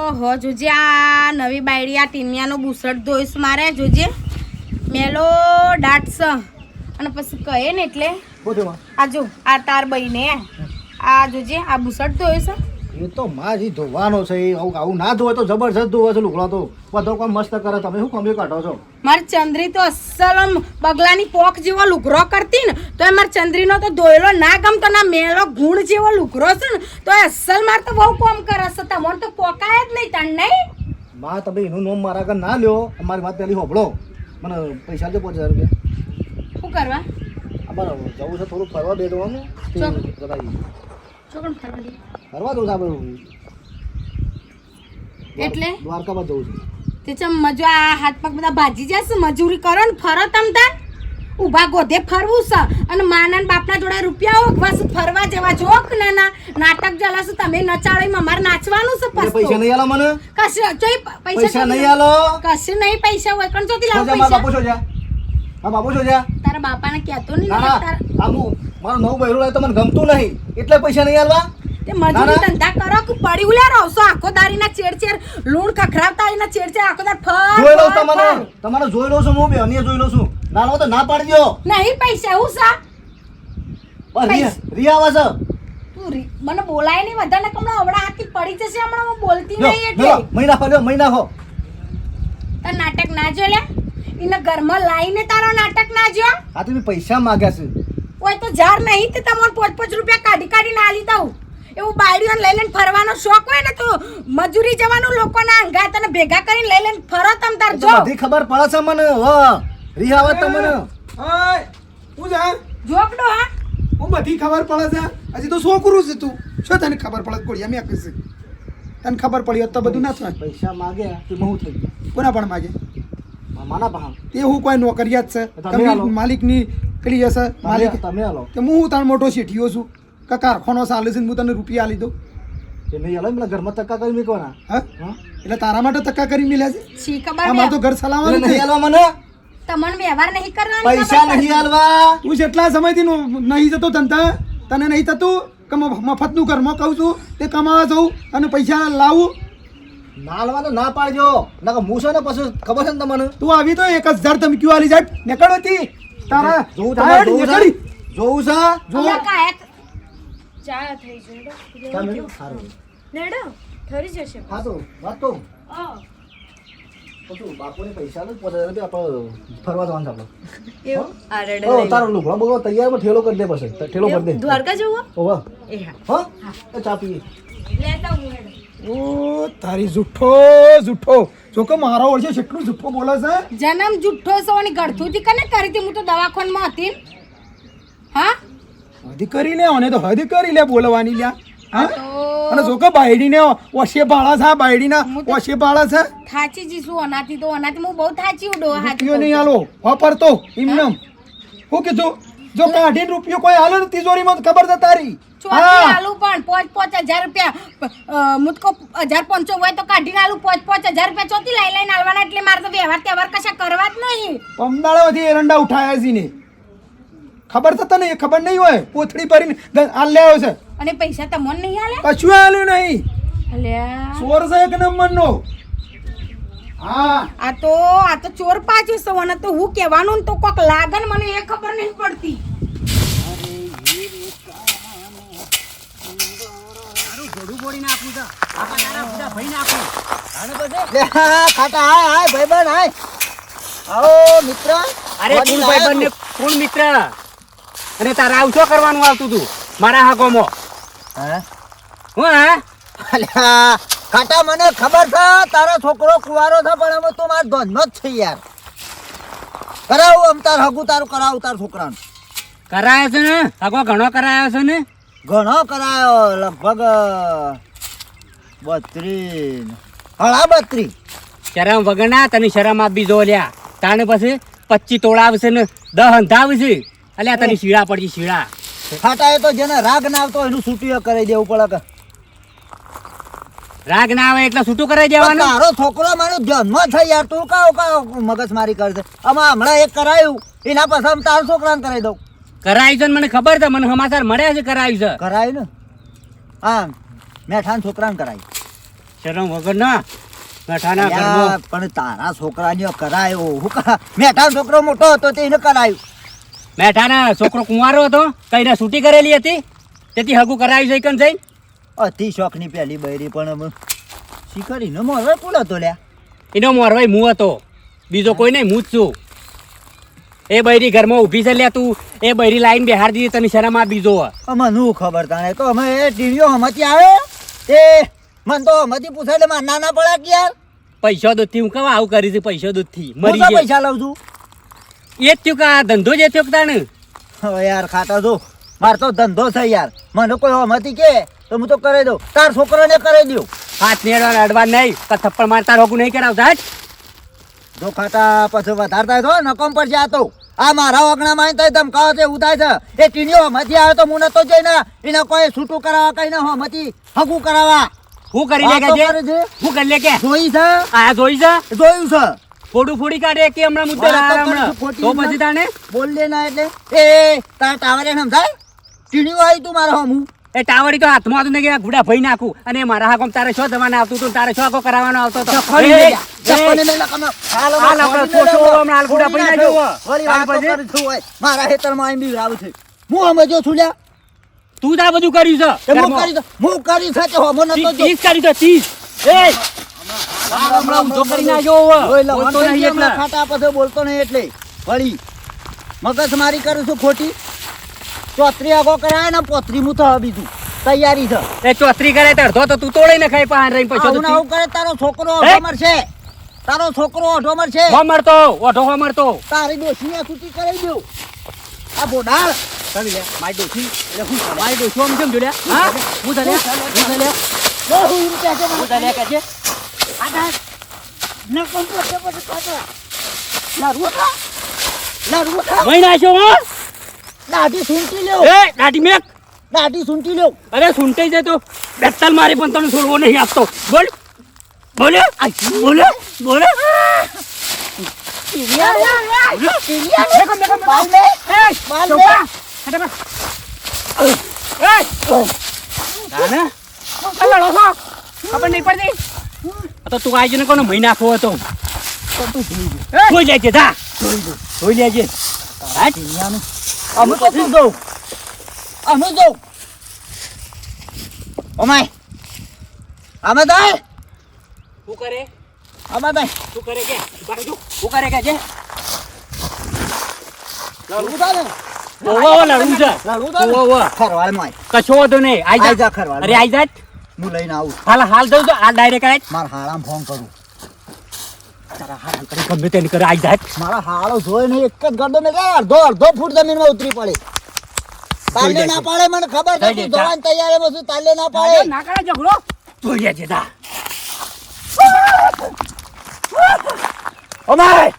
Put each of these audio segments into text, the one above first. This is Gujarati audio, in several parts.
ઓહો જોજે આ નવી બાયડી આ ટીનિયાનો બુસટ ધોઈશ મારે જોજે મેલો દાટસ અને પછી કહે ને એટલે આ જો આ તાર બઈને આ જોજે આ બુસટ ધોઈશ એ તો માજી ધોવાનો છે આવું ના ધોવે તો જબરજસ્ત ધોવે છે લુગડો તો બધો કામ મસ્ત કરે તમે શું કમી કાઢો છો મારી ચંદ્રી તો અસલમ બગલાની પોક જેવો લુગરો કરતી ને તો એ મારી ચંદ્રીનો તો ધોયેલો ના ગમતો ના મેલો ગુણ જેવો લુગરો છે ને તો એ અસલ માર તો બહુ કામ કરે છે તમને તો પોકાય જ નહીં તણ નહીં માં તમે એનું નોમ મારા ઘર ના લ્યો અમારી વાત પહેલી હોબળો મને પૈસા દે 5000 રૂપિયા શું કરવા અમારે જવું છે થોડું ફરવા દે દેવાનું ચોકણ ફરવા દે ફરવા દઉં આપણે એટલે દ્વારકામાં જવું છે તે ચમ મજો આ હાથ પગ બધા ભાજી જશે મજૂરી કરો ને ફરો તમ તાર ઊભા ગોધે ફરવું છે અને માના બાપના જોડે રૂપિયા ઓગવાસ ફરવા જેવા જોક ના ના નાટક જલાશું તમે નચાળીમાં મારે નાચવાનું છે મને પૈસા નહીં આલો મને કશે જોઈ પૈસા નહીં આલો કશે નહીં પૈસા હોય પણ ચોથી લાવ મારા પૈસા બાપુ છો જા હા બાપુ છો જા તારા બાપાને કહેતો નહીં ના તાર આ હું મારું નવું બહેરું લાય તો મને ગમતું નહીં એટલે પૈસા નહીં આલવા તે મજૂરી ધંધા કરો કે પડી ઉલ્યા રહો આખો દારીના ચેડ લૂણ ખખરાવતા એના ચેડ આખો દાર ફર જોઈ લઉં તમને તમારે જોઈ લઉં છું હું બે અન્ય જોઈ લઉં છું ના લો તો ના પાડી દો નહીં પૈસા હું સા રિયા આવે છે તું મને બોલાય નહીં વધારે કમણા હમણાં આખી પડી જશે હમણાં હું બોલતી નહીં એટલે મહિના ફર્યો મહિના હો તાર નાટક ના જો લે એને ઘરમાં લાઈને તારો નાટક ના જો આ તમે પૈસા માંગ્યા છે ઓય તો જાર નહીં તે તમને 5-5 રૂપિયા કાઢી ના આલી દઉં એવું બાયડીઓ લઈ લઈને ફરવાનો શોખ હોય ને તો મજૂરી જવાનું લોકોના અંગાત અને ભેગા કરીને લઈ લઈને ફરો તમ તાર જો બધી ખબર પડે છે મને હો રિયા આવે તમને ઓય હું જા જોકડો હા હું બધી ખબર પડે છે હજી તો છોકરું છે તું શું તને ખબર પડે કોડિયા મેં કીધું તને ખબર પડી હોત તો બધું ના થાય પૈસા માંગ્યા તે બહુ થઈ ગયું કોના પણ માગે માના પહાણ તે હું કોઈ નોકરિયાત છે તમે કંપની આલો. માલિકની પેલી હશે માલિક તમે આલો કે હું તાર મોટો શેઠિયો છું કે કારખાનો ચાલે છે ને હું તને રૂપિયા આલી દઉં એ નહીં આલો મને ઘરમાં તક્કા કરી મૂકવાના હા હા એટલે તારા માટે તક્કા કરી મિલ્યા છે છી ખબર અમારે તો ઘર એટલે ચલાવવાનું નહીં છે આલવા મને તમને વ્યવહાર નહીં કરવાનો પૈસા નહીં આલવા તું જેટલા સમયથી નહીં જતો ધંધા તને નહીં થતું કે મફતનું ઘરમાં કહું છું તે કમાવા જવું અને પૈસા લાવું ના આલવા તો ના પાડજો નકર હું છે ને પછી ખબર છે ને તમને તું આવી તો 1000 ધમકીઓ આલી જાય નીકળતી તારા જોવું તારા તમારે જોવું નીકળી. છે જોવું છે અહીંયા કાયક ચા થઈ જશે ચાલ મેં સારું લેડો ઠરી જશે હા તો વાત તો શું બાપુને પૈસા લો 5000 રૂપિયા આપણે ફરવા જવાનું છે એવું આરડે આપણે તારો લુગડો બગડો તૈયાર માં ઠેલો કરી દે પછી ઠેલો કરી દે દ્વારકા જવું ઓવા એ હા હા ચા પીએ લેતા હું હેડો ઓ તારી જુઠ્ઠો જો કે મારો ઓળશે કેટલું જુઠ્ઠો બોલે છે જન્મ જુઠ્ઠો સોની ગળથુથી કને કરી હતી હું તો દવાખાનામાં હતી હા હદી કરી લે અને તો હદી કરી લે બોલવાની લ્યા હા તો અને જો કે બાયડીને ઓશે બાળા છે બાયડીના ઓશે બાળા છે થાચી જીસુ અનાથી તો અનાથી હું બહુ થાચી ઉડો રૂપિયો નહીં આલો વાપરતો એમનેમ હું કીધું જો કાઢીને રૂપિયો કોઈ આલો ને તિજોરીમાં તો ખબર છે તારી ચોથી આલુ પણ 5-5 હજાર રૂપિયા મુતકો 1500 હોય તો કાઢીને આલુ 5-5 હજાર રૂપિયા ચોથી લઈને આલવાના એટલે મારે તો વ્યવહાર તહેવાર કશા કરવા જ નહીં પમદાળામાંથી એરંડા ઉઠાયા છે ને ખબર તો તને ખબર નહીં હોય પોથડી ભરીને આલ લે આવ્યો છે અને પૈસા તમને નહીં આલે કશું આલ્યું નહીં અલ્યા ચોર છે એક નંબરનો હા આ તો ચોર પાછો છે અને તો હું કહેવાનું ને તો કોક લાગન મને એ ખબર નહીં પડતી ખાટા હાય ભાઈબંધ હાય આવો મિત્ર અરે કોણ ભાઈબંધ ને કોણ મિત્ર અને તારે આવું શું કરવાનું આવતું તું મારા હાકોમાં હા હું હા અલ્યા ખાટા મને ખબર છે તારો છોકરો કુવારો છે પણ અમે તો માર ધનનો જ છે યાર કરાવું આમ તાર હગું તારું કરાવું તાર છોકરાને કરાયો છે ને હાકો ઘણો કરાયો છે ને ઘણો કરાયો લગભગ 32 હળા 32 શરમ વગર ના તને શરમ આપી દો લ્યા તાને પછી 25 તોળા આવશે ને 10 અંધા આવશે અલ્યા તને શીળા પડશે શીળા ખાટા એ તો જેને રાગ ના આવતો એનું છૂટીઓ કરી દેવું પડે કે રાગ ના આવે એટલે છૂટું કરાઈ દેવાનું તારો છોકરો મારો જન્મ છે યાર તું કાવ મગજ મારી કરશે આમાં હમણાં એક કરાયું એના પછી આમ તારો છોકરાને કરાવી દઉં કરાયું છે ને મને ખબર છે મને સમાચાર મળ્યા છે કરાયું છે કરાયું ને હા મેઠાન છોકરાને કરાયું શરમ વગર ના મેઠાના ઘરમાં યાર, પણ તારા છોકરાને કરાયો હું મેઠાનો છોકરો મોટો હતો તે એને કરાયું. મેઠાના છોકરો કુંવારો હતો કઈને છૂટી કરેલી હતી તેથી હગું કરાવ્યું છે કન જઈ અતિ શોખની પેલી બૈરી પણ અમે શીખરીને મોરવાઈ કોણ હતો લ્યા? એનો મોરવાઈ હું હતો બીજો કોઈ નહીં હું જ છું. એ બૈરી ઘરમાં ઊભી છે લે તું એ બૈરી લાઈન બેહાર દીધી તને શરમ આ બીજો મને શું ખબર તાણે તો અમે એ ટીવીઓ હમતી આવે તે મને તો હમતી પૂછે એટલે મારે નાના પડ્યા કે યાર પૈસા દૂધથી હું કવા આવું કરી છે પૈસા દૂધથી હું મરી તો ગયા પૈસા લઉં છું. એ જ થયું કે આ ધંધો જ એ થયો કે તાણે હવે યાર ખાતા જો મારે તો ધંધો છે યાર મને કોઈ હમતી કે તો હું તો કરી દઉં તાર છોકરાને કરી દઉં. હાથ નેડવા અડવા નહીં કે થપ્પડ મારતા રોગું નહીં કરાવતા જ જો ખાતા પછી વધારતા તો નકમ પર આ તો આ મારા વગણામાં તો ધમકાવો છે એવું થાય છે એ ટીણીઓ હમતી આવે તો હું નતો જઈને એને કોઈ છૂટું કરાવવા કઈ ના હમતી હગું કરાવવા હું કરી લે વાતો કે કરે છે. હું કરી લે કે જોઈ છે આ જોઈ છે જોયું છે ફોડું ફોડી કાઢે કે હમણાં મુદ્દે વાતો કરે હમણાં છે ખોટી તો ના. પછી તાણે બોલ લે ના એટલે એ તારા ટાવરે સમજાય ટીણીઓ આવી તું મારા હમું એ ટાવડી તો હાથમાં હતું ને કે ઘુડા ભઈ નાખું અને મારા હાકોમ તારે શું જવાના આવતું હતું તારે શું આખો કરાવવાનો આવતો હતો ચપ્પલી લઈ જા. ચપ્પલી લઈ જા કમે. હાલ હવે હાલ આપણે ખોલી ફોટો લઈ લો. હમણાં હાલ ગુડા ખોલી પૈના નાખ્યો. જોવો. વળી તાર વાતો પછી? કરી છું હોય. મારા હેતરમાં આવીને બીવડાવે છે હું સમજ્યો છું લ્યા તું જ આ બધું કર્યું છે તે હું ઘરમાં. કરી દઉં. હું કરી છે તે હોમો નતો જો. 30 કર્યું તો 30 એ હમણાં ઊંધો કરી નાખ્યો હવે. જોઈ લો, બોલતો વાંધો નહીં નહીં, હમણાં એટલે. ખાટા પછી બોલતો નહીં એટલે વળી મગજમારી કરું છું ખોટી ચોતરી આગો કરાય ને પોતરી હું તો બીજું તૈયારી છે એ ચોતરી કરે તો અડધો તો તું તોડી ને ખાઈ પાન રહીને પૈસા આવું ને તો આવું કરે તારો છોકરો હે? ઓઢો મરશે તારો છોકરો ઓઢો મરશે મળતો ઓઢો હો મળતો તારી ડોશીને છૂટી કરી દઉં આ બોડાળ ચાલી લે મારી ડોસી એટલે હું મારી ડોસી આમ કેમ જોડ્યા હા હું ચાલે હું ચાલે જો હું એમ કહે છે મને હું ચાલે કે છે ન કંપો છે પછી ખાતા લાડુ ખા લાડુ ખા મહી નાખ્યો હો દાઢી સૂંટી લ્યો એ દાઢી મેક દાઢી સૂંટી લ્યો અરે સુનટાઈ જાય તો બેતાલ મારી પણ તને છોડવો નહીં આપતો બોલ બોલે બોલે બોલે ખબર નહીં પડતી આ તો તું આવી ને કોનો મહી નાખવો હતો જોઈ લેજે જા જોઈ લેજે અમે તો શું જવું અમે જવું ઓમાય અમે જાય શું કરે અમે ભાઈ શું કરે કે શું કરે કે છે લડવું થાય ને ઓવો લડવું છે લડવું થાય ને ઓવો ખરવાળમાં કશો વાંધો નહીં આઈ આઈ જા જા ખરવાળ અરે આઈ જા હું લઈને આવું હાલ હાલ દઉં તો આ ડાયરેક્ટ આય મારા હાળામાં ફોન કરું તારા હાલ કરી ગમે તેને કરે આઈ જા મારા હાળો જોઈ નહીં એક જ ગરદો ને અડધો અડધો ફૂટ જમીનમાં ઉતરી પડે તાલે ના પાડે મને ખબર છે જોઈ લે, તું જવાન તૈયાર છું તાલે ના પાડે ના કરે ઝઘડો જોઈ લેજે જા ઓમાય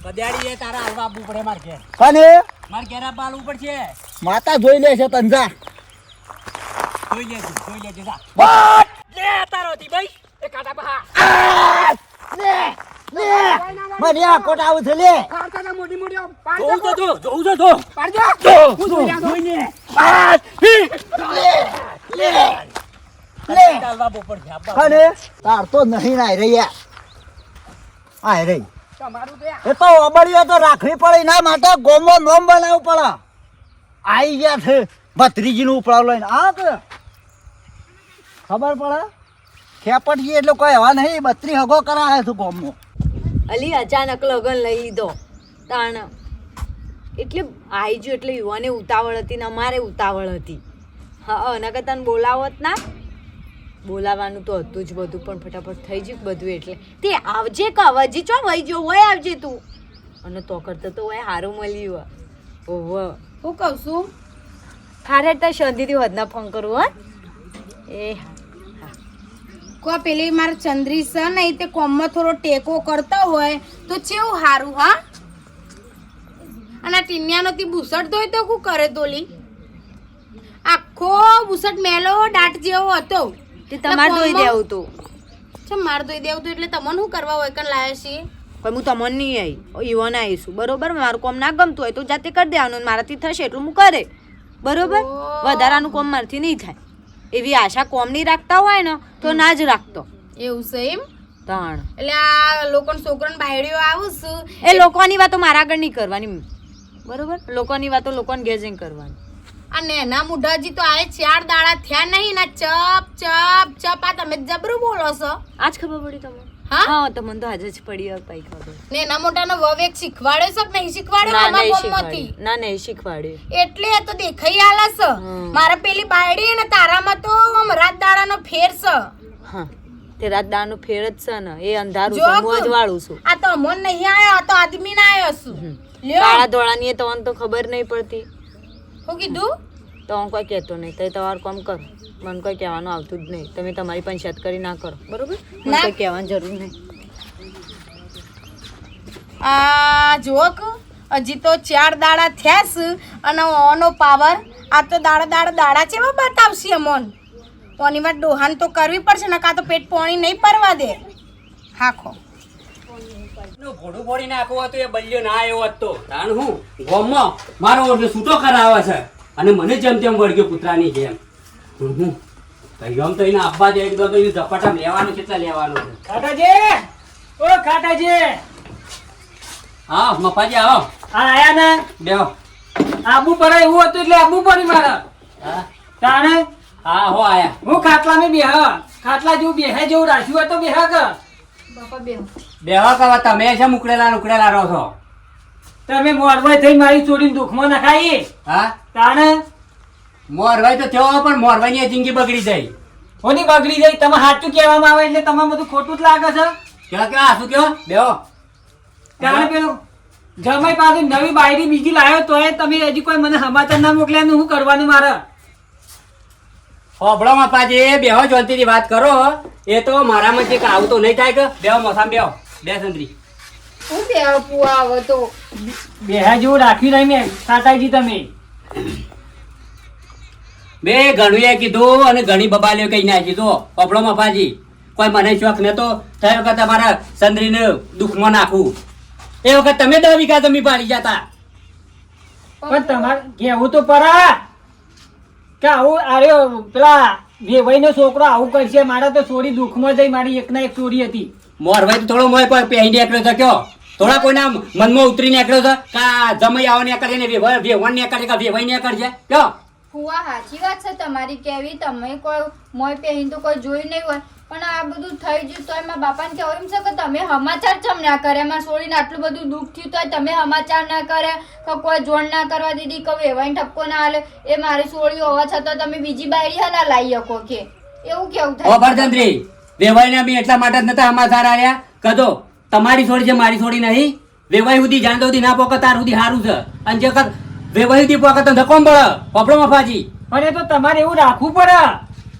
કદ્યાડી એ તારા હાલવા આપવું પડે માર ઘેર કને માર ઘેર આપવા આલવું પડશે માતા જોઈ લે છે તંજા જોઈ લેજે જા લે તારો થી ભાઈ એ કાટા પહા લે લે મને આ કોટ આવું છે લે જોઉં તો જો જોઈ લે બસ લે લે હાલવા આપવું પડશે આપવા કને તાર તો નહીં નાય રહી યાર આય રહી તમારું એ તો અબળીઓ તો રાખવી પડે ના માટે ગોમો નોમ બનાવવું પડે આઈ ગયા છે ભત્રીજીનું ઉપડાવ લઈને આ કે ખબર પડે ખેપટજી એટલે કોઈ હવા નહીં બત્રી હગો કરાવે છે ગોમો અલી અચાનક લગન લઈ લીધો તાણ એટલે આવી ગયું એટલે યુવાને ઉતાવળ હતી ને અમારે ઉતાવળ હતી હા નકર તને બોલાવત ના બોલાવાનું તો હતું જ બધું પણ ફટાફટ થઈ ગયું બધું એટલે તે આવજે કવજી ચો વઈ ગયો હોય આવજે તું અને તો કરતો તો હોય હારું મળ્યું ઓવ હું કહું છું ખારે તો શાંતિથી વધના ફોન કરું હા એ કો પેલી માર ચંદ્રી છે ને તે કોમમાં થોડો ટેકો કરતો હોય તો ચેવું હારું હા અને આ ટીનિયાનો તી બુસટ ધોય તો શું કરે તોલી આખો બુસટ મેલો દાટ જેવો હતો તે તમારે ધોઈ દેવું તું છે માર ધોઈ દેવું તું એટલે તમને શું કરવા હોય કન લાયા છીએ પણ હું તમને નહીં આવી ઈવન આવીશું બરોબર મારું કોમ ના ગમતું હોય તો જાતે કરી દેવાનું મારાથી થશે એટલું હું કરે બરોબર વધારાનું કોમ મારથી નહીં થાય એવી આશા કોમ નહીં રાખતા હોય ને તો ના જ રાખતો એવું છે એમ? તાણ એટલે આ લોકોને છોકરાને બાયડીઓ આવું છું એ લોકોની વાતો મારા આગળ નહીં કરવાની બરોબર લોકોની વાતો લોકોને ઘેર જઈને કરવાની અને એના મુઢાજી તો આ 4 દાડા થયા નહીં ના ચપ ચપ ચપ આ તમે જબરું બોલો છો. આજ ખબર પડી તમને હા? હા તો મને તો આજે જ પડી હવે કઈ ખબર ને એના મોટાનો વવેક શીખવાડ્યો છે કે નહીં શીખવાડ્યો ના અમારા નહીં ગામમાંથી? શીખવાડ્યું ના નહીં શીખવાડ્યું એટલે એ તો દેખાઈ આલે છે. મારા પેલી બાયડી અને તારામાં તો આમ રાત દાડાનો ફેર છે. હા તે રાત દાનું ફેર જ છે ને એ અંધારું જો છે હું જ વાળું છું આ તો અમોન નહીં આયો આ તો આદમી ના આયો છું. લ્યો કાળા ધોળાની એ તમને તો ખબર નહીં પડતી હું કીધું તો હું કોઈ કહેતો નહીં તો તમારું કામ કરો મને કોઈ કહેવાનું આવતું જ નહીં તમે તમારી પંચાયત કરી ના કરો બરોબર મને ના. કોઈ કહેવાની જરૂર નહીં આ જુઓ કે હજી તો 4 દાડા થયા છે અને ઓનો પાવર આ તો દાડા ચેવા બતાવશે અમોન ઓની વાત ડોહાન તો કરવી પડશે ને કાં તો પેટ પોણી નહીં પરવા દે હાખો ભોડું ફોડી નાખવું હતું એ બલ્યો ના આવ્યો હોત તો તાણ હું ગોમમાં મારો છૂટો કરાવે છે અને મને જેમ તેમ વળગ્યો કૂતરાની જેમ હું ગમ તો એને આપવા દે એકદમ તો એને ઝપાટા લેવાનું કેટલા લેવાનું છે ખાટાજી ઓ ખાટાજી હા મફાજી આવો આ આયા ને બેહો આબુ પર એવું હતું એટલે આબુ પડી મારે હા તાણે હા હો આયા હું ખાટલામાં બેહ ખાટલા જેવું બેહે જેવું રાખ્યું હોય તો બેહ કે બાપા બેહો બેહો કવા તમે છે ઉકળેલા રહો છો તમે મોરવાઈ થઈ મારી છોડીને દુઃખમાં નખાઈ હા તાણે મોરવાઈ તો થયો પણ મોરવાઈની જિંદગી બગડી જાય હોની બગડી જાય તમે સાચું કહેવામાં આવે એટલે તમે બધું ખોટું જ લાગે છે કેવા કેવા શું કયો બેહો તાણે પેલું જમાઈ પાસે નવી બાયરી બીજી લાવ્યો તોય તમે હજી કોઈ મને સમાચાર ના મોકલ્યા ને હું કરવાનું મારે હોબળો મપાજી બેહો જોનતીની વાત કરો એ તો મારામાં છે કે આવું તો નહીં થાય કે બેહો મોસામ બેહો બે સંતરી હું બેહો પુઆ આવો તો બેહે જેવું રાખ્યું નહીં મેં ખાટાજી તમે બે ઘણું કીધું અને ઘણી બબાલીઓ કઈ નાખી દો હોબળો મપાજી કોઈ મને શોખ નતો થયો કે તમારા સંતરીને દુઃખમાં નાખવું એ વખત તમે 10 વીઘા જમીન પાડી જતા પણ તમારે કેવું તો પરા કે આવું અરે પેલા વેવાઈનો છોકરો આવું કરશે મારા તો છોડી દુઃખમાં જઈ મારી એકના એક છોડી હતી મોરભાઈ તો થોડો મોય કોઈ પહેરી નીકળ્યો છે કયો થોડા કોઈના મનમાં ઉતરી નીકળ્યો છે કા જમાઈ આવો નીકળે ને વેવાણ નીકળે કે વેવાઈ નીકળશે કયો ફુવા સાચી વાત છે તમારી કેવી તમે કોઈ મોય પહેરીને તો કોઈ જોયું નહીં હોય પણ આ બધું થઈ ગયું તો એમાં બાપાને કહેવું એમ છે કે તમે સમાચાર ચમ ના કરે એમાં છોડીને આટલું બધું દુઃખ થયું તો તમે સમાચાર ના કરે કે કોઈ જોડ ના કરવા દીધી કે વેવાઈને ઠપકો ના હાલે એ મારી છોડી હોવા છતાં તમે બીજી બાયરી હા ના લાવી શકો કે એવું કેવું થાય ઓ ભરચંદ્રી વેવાઈને બી એટલા માટે જ નતા સમાચાર આવ્યા કદો તમારી છોડી છે મારી છોડી નહીં વેવાઈ સુધી જાણ સુધી ના પોકે તાર સુધી સારું છે અને જે વેવાઈ સુધી પોકે તો ધક્કો પડે પપડો મફાજી પણ એ તો તમારે એવું રાખવું પડે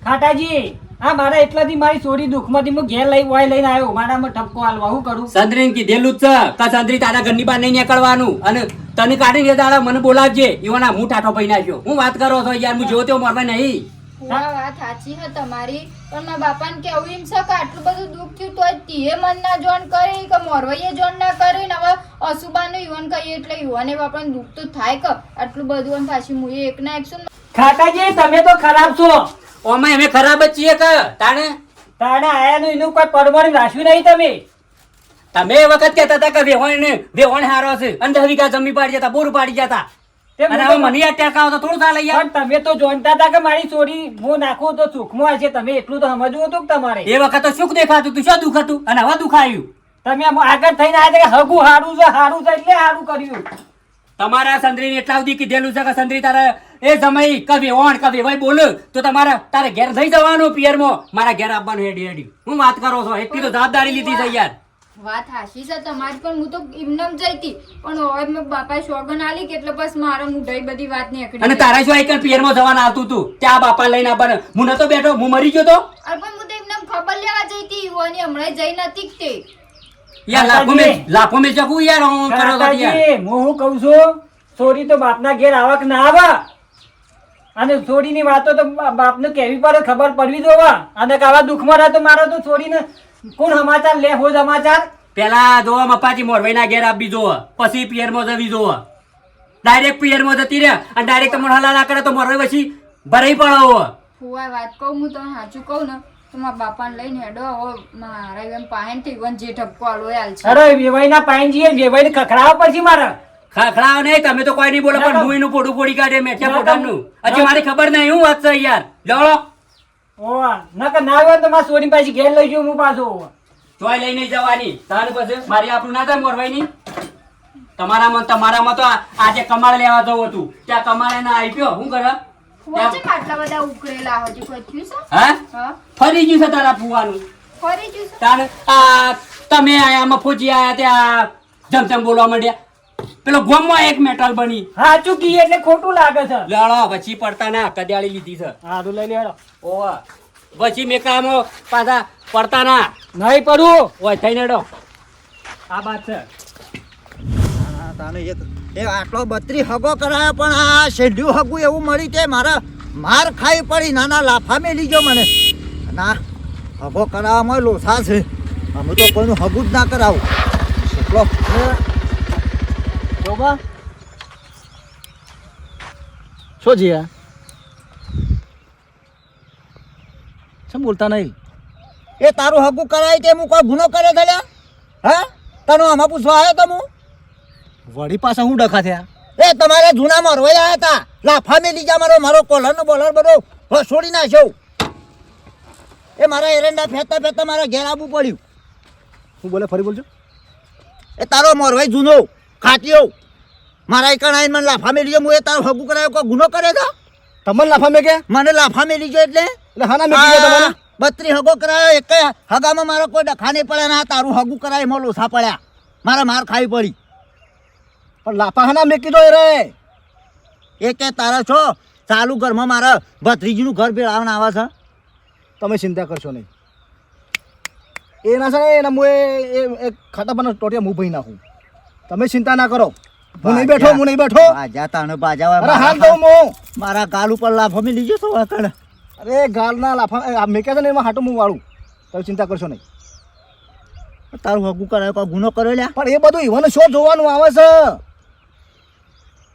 ખાટાજી આ મારા એટલાથી મારી છોડી દુઃખમાંથી હું ઘેર વાય લઈને આવ્યો મારામાં ઠપકો હાલવા હું કરું સંતરીને કીધેલું જ છે કે સંતરી તારા ઘરની બહાર નહીં નીકળવાનું અને તને કાઢીને દાડા મને બોલાવજે એવાના હું ટાટો પઈ નાખ્યો હું વાત કરો છો યાર હું જોયો તેવો મોરવા નહીં ફુવા વાત સાચી છે તમારી પણ મારા બાપાને કેવું એમ છે કે આટલું બધું દુઃખ થયું તો તીએ મન ના જોન કરી કે મોરવાઈએ જોન ના કરી ને હવે અસુબાનું યુવાન કહીએ એટલે યુવાને બાપાને દુઃખ તો થાય કે આટલું બધું અને પાછી હું એક ના એક છું ખાટાજી તમે તો ખરાબ છો ઓમાં અમે ખરાબ જ છીએ કે તાણે તાણે આયાનું એનું કોઈ પરમાણી રાખ્યું નહીં તમે એ વખત કહેતા હતા કે વેહોણ હારો છે અને 10 વીઘા જમીન પાડી જતા બોર પાડી જતા અને હવે મને અટેક આવો તો થોડું ચાલે યાર પણ તમે તો જાણતા હતા કે મારી છોડી હું નાખું તો સુખમાં હશે તમે એટલું તો સમજવું હતું કે તમારે એ વખત તો સુખ દેખાતું તું શું દુઃખ હતું અને હવે દુઃખ આવ્યું તમે આગળ થઈને આવ્યા કે હગું હારું છે એટલે હારું કર્યું તમારા સંદ્રીને એટલા સુધી કીધેલું છે કે સંદ્રી તારે એ સમય કભી ઓણ કભી ભાઈ બોલ તો તમારે તારે ઘેર થઈ જવાનું પિયરમાં મારા ઘેર આવવાનું હેડી હું વાત કરો છો એટલી તો જવાબદારી લીધી છે યાર વાત હાશી છે તમારી પણ હું તો એમનેમ જઈતી પણ હવે મેં બાપાએ સોગન આલી કે એટલે બસ મારા મુઢાઈ બધી વાત નીકળી અને તારા શું એક પિયરમાં જવાનું આવતું તું ત્યાં બાપા લઈને આવવાનું હું નતો બેઠો હું મરી ગયો તો અરે પણ હું તો એમનેમ ખબર લેવા જઈતી યુવાની હમણાં જઈ નથી તે યાર લાખો મેં ચકું યાર હું કરો છો યાર હું કહું છું છોરી તો બાપના ઘેર આવક ના આવે અને છોરીની વાતો તો બાપને કેવી પડે ખબર પડવી જોવા અને આવા દુઃખમાં રહે તો મારો તો છોરીને કોણ સમાચાર લે હો સમાચાર પેલા જોવા મપાજી મોરવાઈના ઘેર આપી જોવા પછી પિયરમાં જવી જોવા ડાયરેક્ટ પિયરમાં જતી રહ્યા અને ડાયરેક્ટ તમને હલા ના કરે તો મોરવાઈ પછી ભરાઈ પડો ફુવા વાત કહું હું તમને સાચું કહું ને તો મારા બાપાને લઈને હેડો હવે મારા એમ પાહેનથી ઈવન જે ઠપકો આલો એ હાલ છે અરે વેવાઈના પાઈન જઈએ વેવાઈને ખખડાવવા પડશે મારે ખખડાવ નહીં, તમે તો કોઈ નહીં બોલો, પણ હું એનું પોડું પોડી કાઢે મેઠિયા પોટાનું. હજી મારી ખબર નહીં હું વાત છે યાર. લડો ઓવા નકર ના હોય તો મારા સોરી પાછી ઘેર લઈ જઉં હું પાછો ચોય લઈને જવાની તાર પછી મારી આપણું ના થાય મોરવાઈની. તમારામાં તો આજે કમાડ લેવા જવું હતું, ત્યાં કમાડે ના આપ્યો શું કરે? વચ્ચે આટલા બધા ઉકળેલા હજી કોઈ થયું છે હા હા ફરી ગયું છે તારા ફુવાનું. ફરી ગયું છે તાર આ તમે આયા મફોજી આયા ત્યાં જમજમ બોલવા માંડ્યા. પેલો ગોમમાં એક મેટલ બની. સાચું કીએ એટલે ખોટું લાગે છે લડો પછી પડતા ના કડિયાળી લીધી છે. હારું લઈ લેડો ઓવા પછી મેકામાં પાછા પડતા ના નહીં પડું ઓય થઈને ડો. આ વાત છે. હા, તાને એ આટલો 32 હગો કરાયો પણ આ શેઢ્યું હગું એવું મળી તે મારા માર ખાઈ પડી. નાના લાફા મેલી ગયો મને. ના હગો કરાવવામાં લોસા છે. અમે તો કોઈનું હગું જ ના કરાવું. એટલો જોબા શું જીયા શું બોલતા નહીં? એ તારું હગું કરાય તે હું કોઈ ગુનો કરે થયા? હા તને આમાં પૂછવા આવ્યો તો હું? વળી પાછા હું ડખા થયા? એ તમારે જૂના મરવાઈ આવ્યા હતા. લાફા મેલી જા મારો કોલરનો બોલર બધો છોડી નાખ્યો. એ મારા એરંડા ફેંકતા ફેંકતા મારા ઘેર આવવું પડ્યું. હું બોલે ફરી બોલજો. એ તારો મોરવાઈ જૂનો ખાટીઓ મારા એક આઈને મને લાફા મેલી ગયો. હું એ તારો હગું કરાયો કોઈ ગુનો કરે તો? તમને લાફા મેં કે મને લાફા મેલી ગયો એટલે હાના મેં કીધું તમને? 32 હગો કરાયો. એક હગામાં મારો કોઈ ડખા નહીં પડ્યા. ના તારું હગું કરાય એમાં લોસા પડ્યા. મારા માર ખાવી પડી. પણ લાફા હાના મેં કીધો એ રે એ કે તારા છો ચાલુ ઘરમાં મારા ભત્રીજીનું ઘર ભેળાવને આવે છે. તમે ચિંતા કરશો નહીં. એના છે ને એના હું એ ખાતા પણ ટોટિયા હું ભાઈ નાખું. તમે ચિંતા ના કરો. હું નહીં બેઠો. બાજા તાણે બાજા અરે હાલ દઉં હું. મારા ગાલ ઉપર લાફો મેલી ગયો તો વાકડ. અરે ગાલના લાફા મેં કહે છે ને એમાં હાટું હું વાળું. તમે ચિંતા કરશો નહીં. તારું હગું કરાયો કોઈ ગુનો કર્યો લ્યા? પણ એ બધું ઈવન શું જોવાનું આવે છે?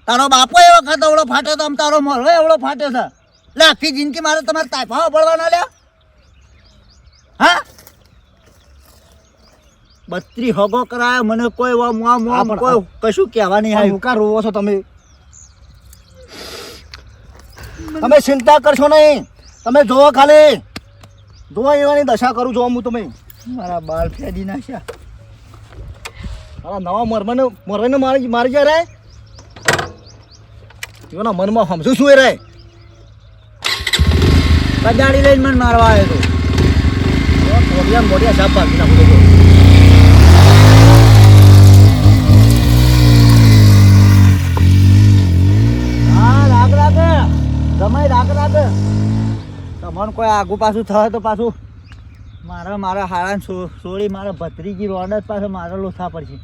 તારો બાપો એ વખત એવડો ફાટે તો આમ તારો મોરવો એવડો ફાટે છે. લે આખી જિંદગી મારે તમારે તાપા પડવાના લ્યા. હા 32 હગો કરાયો મને કોઈ કોઈ કશું કહેવા નહીં આવ્યું. કા રોવો છો તમે? તમે ચિંતા કરશો નહીં. તમે જોવો ખાલી જોવા એવાની દશા કરું જોવા હું તમે. મારા બાલ ફેડી નાખ્યા. મારા નવા મરવાને મારી જાય રે. એના મનમાં સમજુ શું એ રે? કદાડી લઈને મને મારવા આવ્યો તો મોટિયા સાપ બાકી નાખું તો. હા રાગ સમય રાગ તમને કોઈ આગુ પાછું થાય તો પાછું મારા હાળાને છોડી મારા ભત્રીજી રોડ જ પાછો મારા લોથા પડશે.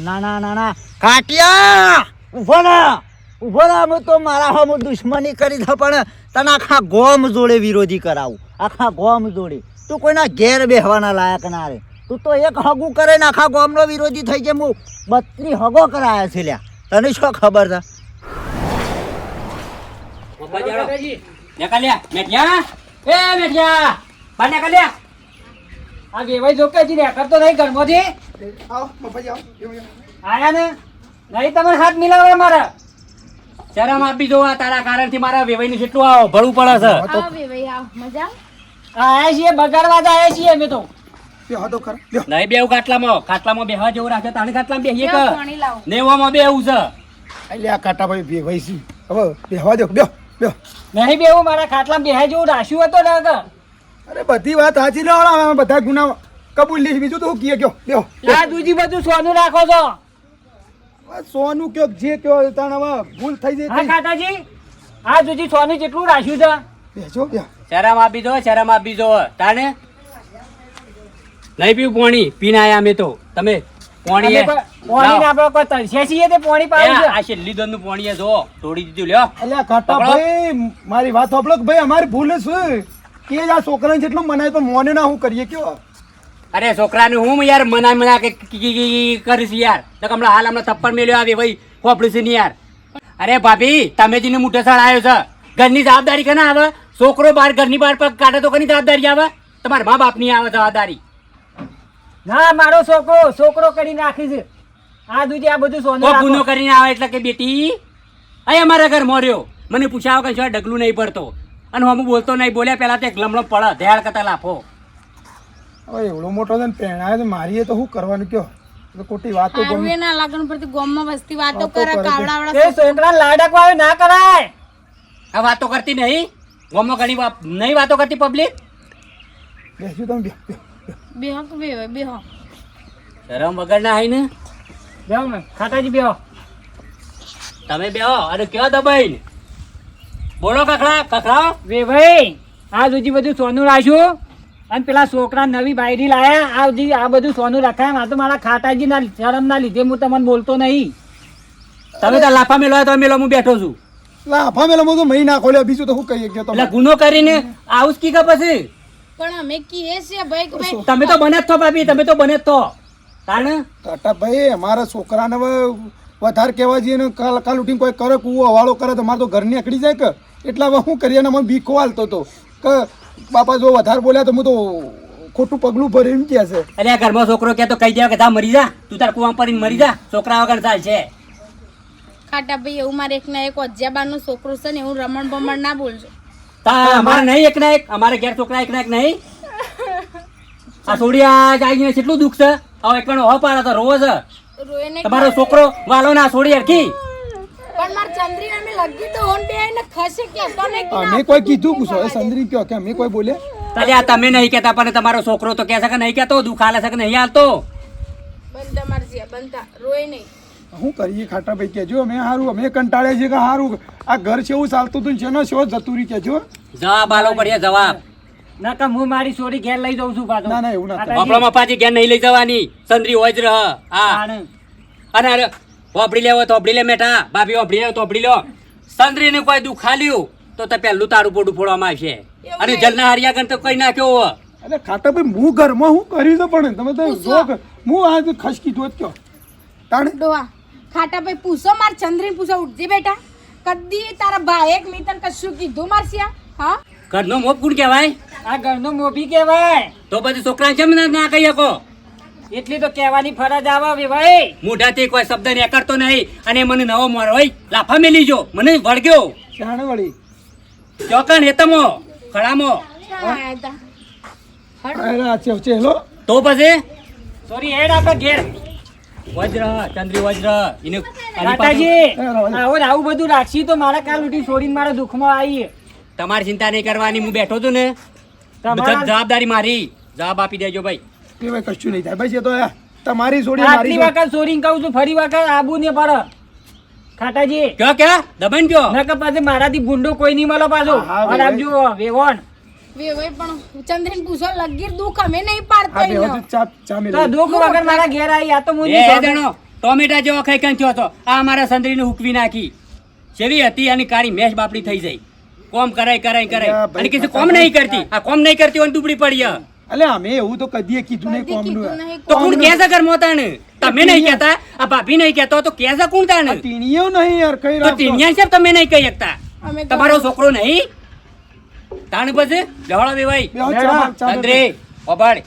ના કાટિયા ઉભો ના અમે તો મારા હમ દુશ્મની કરી દે પણ તને આખા ગોમ જોડે વિરોધી કરાવું. આખા ગોમ જોડે તું કોઈના ઘેર બેહવાના લાયક ના રે. તું તો એક હગું કરે ને આખા ગોમનો વિરોધી થઈ જાય. હું 32 હગો કરાયા છે લ્યા. તને શું ખબર છે? પપ્પા જાડો નેકાલ્યા મેઠિયા એ મેઠિયા બા નેકાલ્યા. આ વેવાઈ જો કે હજી કરતો નહીં ઘરમાંથી આવો બાપાજી આવો. આયા ને નહીં તમે હાથ મિલાવે મારા શરમ આપી દો. આ તારા કારણથી મારા વેવાઈનું કેટલું આવો ભરવું પડે છે. આવે ભાઈ આવ મજા આયા છીએ બગાડવા જ આયા છીએ અમે તો બેહો તો ખરા. બેહો. નહીં બેવું ખાટલામાં બેહવા જેવું રાખે તાણે ખાટલામાં બેહીએ બેહો, કે પાણી લાવો. નેવામાં બેવું છે. અલ્યા કાટાભાઈ બેવાઈ છે. હવે બેહવા દો. બેહો. નહીં બેવું મારા ખાટલામાં બેહાય જેવું રાખ્યું હતો ને આગળ. અરે બધી વાત સાચી ને હવે બધા ગુના કબૂલ લઈશ. બીજું તો હું કીએ કયો બેહો. આ દૂજી બધું સોનું રાખો છો સોનું કયો જે કયો તાણ હવે ભૂલ થઈ હા જાય. કાકાજી આ દૂજી સોનું જેટલું રાખ્યું છે બેસો બેહો. શરમ આપી દો તાણે નહીં પીવું પાણી પીને આયા અમે તો. તમે પાણી અમે પાણી આપણે કોઈ તરસ્યા છીએ તે પાણી પાવું છે આ છેલ્લી દોનનું પાણી જો તોડી દીધું લ્યો. અલ્યા કાટાભાઈ મારી વાત સાંભળો કે ભાઈ અમારી ભૂલ છે કે જ આ છોકરાને જેટલું મનાય પણ મોને ના હું કરીએ કયો. અરે છોકરાને હું યાર મના કે કરીશ યાર. તો હમણાં હાલ થપ્પડ મેલ્યો આવે ભાઈ ખોપડું છે ને યાર. અરે ભાભી તમે જેને મોટો સળ આવ્યો છે ઘરની જવાબદારી કને આવે? છોકરો બહાર ઘરની બહાર પગ કાઢે તો કની જવાબદારી આવે? તમારા મા બાપની આવે જવાબદારી. ના મારો છોકરો કરી નાખી છે આ દૂધી આ બધું સોનું કોઈ રાખો. ગુનો કરીને આવે એટલે કે બેટી અહીં અમારા ઘર મોર્યો મને પૂછાવો કે શું ડગલું નહીં પડતો અને હું બોલતો નહીં બોલ્યા પહેલા તો એક લમણો પડે ધ્યાન કરતા લાફો. હવે એવડો મોટો છે ને પહેણાયો છે મારીએ તો શું કરવાનું કયો તો ખોટી વાતો હારું ગમે એ ના લાગણ પરથી ગોમમાં વસ્તી વાતો કરે કરે છે. કાવડાવડા એ છોકરા લાડકવા આવે ના કરાય. આ વાતો કરતી નહીં ગોમો ઘણી નહીં વાતો કરતી પબ્લિક. બેસ્યું તમે બેહો કે બેહો બેહો શરમ વગર ના ને બેહો ને ખાટાજી બેહો. તમે બેહો અને કયો દબાઈને બોલો કખડા કખડા. વે ભાઈ આ દૂધી બધું સોનું રાખ્યું અને પેલા છોકરા નવી બાયરી લાયા આ બધી આ બધું સોનું રખાય આ તો મારા ખાટાજી ના શરમ ના લીધે હું તમને બોલતો નહીં. તમે તો લાફા મેલો તો મેલો હું બેઠો છું લાફા મેલો તો મહી નાખો લે બીજું તો શું કહીએ ગયો એટલે તમે ગુનો કરીને આવું જ કી કે પછી પણ અમે કીએ છીએ ભાઈ કે ભાઈ તમે તો બને જ છો ભાભી તમે તો બને જ છો તાણ ટાટા ભાઈ અમારા છોકરાને હવે વધારે કહેવા જઈએ ને કાલ ઉઠીને કોઈ કરે કૂવો હવાળો કરે તો મારે તો ઘરની અકડી જાય કે એટલા હવે શું કરીએ ને મને બીકો હાલતો હતો કે બાપા જો વધારે બોલ્યા તો હું તો ખોટું પગલું ભરી એમ કહે છે અરે આ ઘરમાં છોકરો કે તો કહી દે કે જા મરી જા તું તાર કુવા પડીને મરી જા છોકરા વગર ચાલ છે. ખાટા ભાઈ એવું મારે એક ના એક અજ્જાબાનો છોકરો છે ને એવું રમણ બમણ ના બોલજો. તા અમારે નહીં એક ના એક અમારે ઘેર છોકરા એક ના એક નહીં. આ છોડી આ જાગીને કેટલું દુઃખ છે હવે એકનો હો પાડે તો રોવો છે રોય ને તમારો છોકરો વાલો ના છોડી હરખી. પણ માર ચંદ્રી અમે લગી તો હોન બે ને ખસે કે તો ને કે અમે કોઈ કીધું પૂછો એ સંદરી કયો કે અમે કોઈ બોલે અરે આ તમે નહીં કહેતા પણ તમારો છોકરો તો કહે છે કે નહીં કહેતો દુઃખ હાલે છે કે નહીં હાલતો. બંધા મારજી બંધા રોય નહીં. શું કરીએ ખાટા ભાઈ કહેજો અમે સારું અમે કંટાળે છે કે સારું આ ઘર છે એવું ચાલતું હતું ને શેનો શો જતું રહી કહેજો જવાબ આલો પડે જવાબ. નકર હું મારી છોરી ઘેર લઈ જાઉં છું પાછો. ના, ના, એવું ના થાય. ખાટાજી. બાપડા મપાજી ઘેર નહીં લઈ જવાની સંદરી હોય જ રહ હા. તાણે. અને અરે હોબડી લેવો તો હોબડી લે મેઠા ભાભી હોબડી લે તો હોબડી લો. સંદરીને કોઈ દુઃખ હાલ્યું તો તે પહેલું તારું પોડું ફોડવામાં આવશે અને જલના હરિયા ગણ તો કઈ નાખ્યો હો. અરે ખાટા ભાઈ હું ઘરમાં હું કર્યું છે પણ તમે તો જો કે હું આ તો ખસ કીધું જ કયો તાણે ડોહા ખાટા ભાઈ પૂછો માર ચંદ્રી પૂછો ઉઠજે બેટા કદી તારા ભાઈ એક મીતન કશું કીધું મારસિયા હા ઘરનો મોપ કોણ કહેવાય? આ ઘરનો મોભી કહેવાય તો પછી છોકરા કેમ ના કહી શકો? એટલી તો કહેવાની ફરજ આવે વે ભાઈ. મોઢાથી કોઈ શબ્દ નીકળતો નહીં અને મને નવો મોર હોય લાફા મેલી જો મને વળગ્યો શાણે વળી ચોકન હેતમો ખડામો આયા તા. અરે આ ચેલો તો પછી સોરી હેડ આપણે ઘેર. વજ્ર ચંદ્રી વજ્ર એને આની પાસે- ખાટાજી રવા દે. આવું ને આવું બધું રાખશી તો મારા કાલ ઉઠી છોડીને મારા દુઃખમાં આવી. તમારી ચિંતા નહીં કરવાની હું બેઠો છું ને તમારા જવાબદારી મારી જવાબ આપી દેજો ભાઈ. એ ભાઈ કશું નહીં થાય ભાઈ એ તો તમારી છોડી આટલી મારી વખત છોડીને કહું છું ફરી વખત આબુ ને પડે ખાટાજી. કયો ક્યાં દબાણ કયો નકર પછી મારાથી ગુંડો કોઈ નહીં મળે પાછો. હા, અને આપજો વેવણ વેવાય પણ ચંદ્રીને પૂછો લગીર દુઃખ અમે નહીં પાડતો હા બે એનો. વખત ચા તો મેળવી દુઃખ વગર મારા ઘેર આવી આ તો હું એ નહીં સમજુ. જણો ટોમેટા જેવો ખાઈ કાંઈ થયો હતો આ મારા સંદરીને હુકવી નાખી જેવી હતી અને કાળી મેશ બાપડી થઈ જાય કોમ કરાય કરાય કરાય અલ્યા ભાઈ, અને કીધું કોમ નહીં કરતી આ કોમ નહીં કરતી હોય દુબળી પડી હે. એટલે અમે એવું તો કદીએ કીધું નહીં કદી કીધું કોમનું નહીં તો કોણ કહે છે ઘર મોતાને તમે નહીં કહેતા આ ભાભી નહીં કહેતો તો કહે છે કોણ તાને ટીણીઓ નહીં યાર કઈ તો રાખતો ટીનિયા સાહેબ તમે નહીં કહી શકતા અમે તમારો છોકરો નહીં તાણ પછી ડહોળો બેવાઈ બે વખત ચા ચા મેળવી. ચંદ્રી ઓબાડ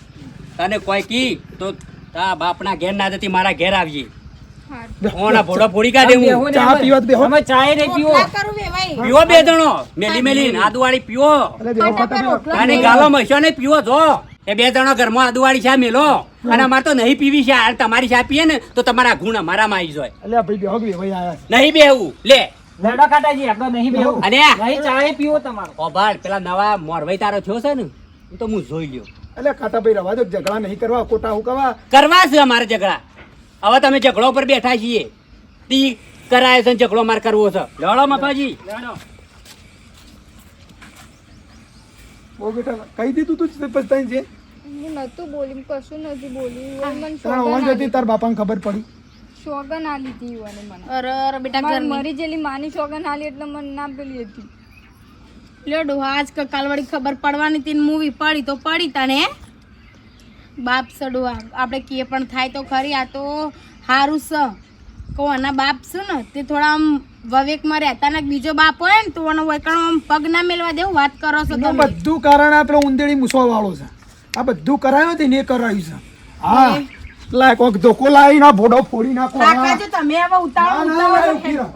તને કોઈ કી તો તા બાપના ઘેર ના જતી મારા ઘેર આવીએ ઓના ભોળો ફોડી કાઢે હું બેહો ને ચા અમે- પીવા તો બેહો. અમે ચાય નહીં પીવો. રોટલા કરું વેવાય પીવો બે જણો મેલી મેલી આદુવાળી પીવો અરે બેહો ખાટા બેહો. અને ગાલો મસ્યો ને પીવો જો એ બે જણો ઘરમાં આદુવાળી ચા મેલો અને અમારે તો નહીં પીવી છે આ તમારી ચા પીએ ને તો તમારા ગુણ અમારામાં આવી જાય અલ્યા ભાઈ બેહો કે ભાઈ આયા નહીં બેહવું લે લેડો ખાટાજી આપણે નહીં બેહવું. અને નહીં ચાય પીવો તમારો. ઓભાડ પેલા નવા મોરવાઈ તારો થયો છે ને હું તો હું જોઈ લ્યો અલ્યા ખાટા ભાઈ રવા દો ઝઘડા નહીં કરવા ખોટા હું કવા કરવા છે અમારે ઝઘડા હવે તમે ઝઘડો પર બેઠા છીએ તી કરાય છે ને ઝઘડો માર કરવો છે લડો મફાજી લેડો. બહુ બેટા કહી દીધું તું પછતાઈ છે હું નતું બોલી કશું નથી બોલી મને તારા ઓન જતી તાર બાપાને ખબર પડી સોગન આલી હતી મને મને અરે અરે બેટા મારી ઘરની મરી જેલી માની સોગન આલી એટલે મને ના પેલી હતી લ્યો ડોહા આજ કાલ વળી ખબર પડવાની તી મૂવી પડી તો પડી તને બાપ સડવા આપણે કે પણ થાય તો ખરી આ તો હારું છે કોના બાપ છે ને તે થોડા આમ વવેકમાં રહેતા ને બીજો બાપ હોય ને તો એનો વૈકણો પગ ના મેલવા દેવું વાત કરો છો એનું તમે બધું કારણ આ પેલો ઉંદેડી મૂસવા વાળો છે આ બધું કરાયું હતું ને એ કરાયું છે હા લાય કોક ધોકો લાવી ના ભોડો ફોડી નાખો કાકા જો તમે હવે ના, ના, ઉતાવળ ઉભી રહો.